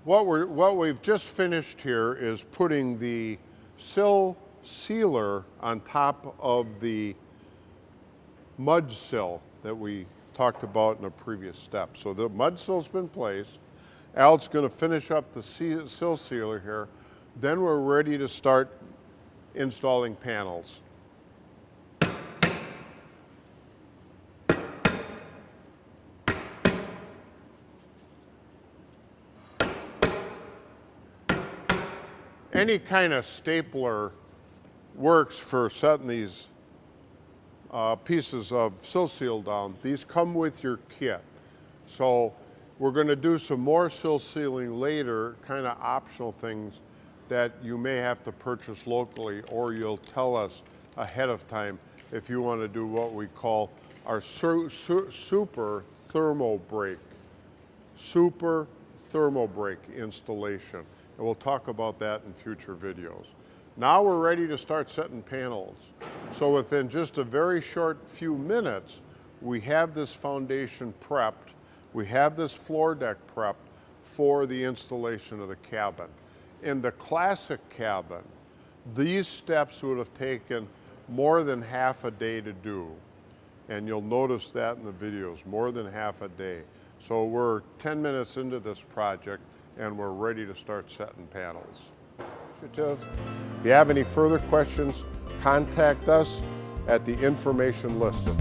What we've just finished here is putting the sill sealer on top of the mud sill that we talked about in a previous step. So the mud sill's been placed. Al's going to finish up the sill sealer here. Then we're ready to start installing panels. Any kind of stapler works for setting these pieces of sill seal down. These come with your kit. So we're going to do some more sill sealing later, kind of optional things that you may have to purchase locally, or you'll tell us ahead of time if you want to do what we call our super thermal break installation. And we'll talk about that in future videos. Now we're ready to start setting panels. So within just a very short few minutes, we have this foundation prepped. We have this floor deck prepped for the installation of the cabin. In the classic cabin, these steps would have taken more than half a day to do. And you'll notice that in the videos, more than half a day. So we're 10 minutes into this project and we're ready to start setting panels. If you have any further questions, contact us at the information listed.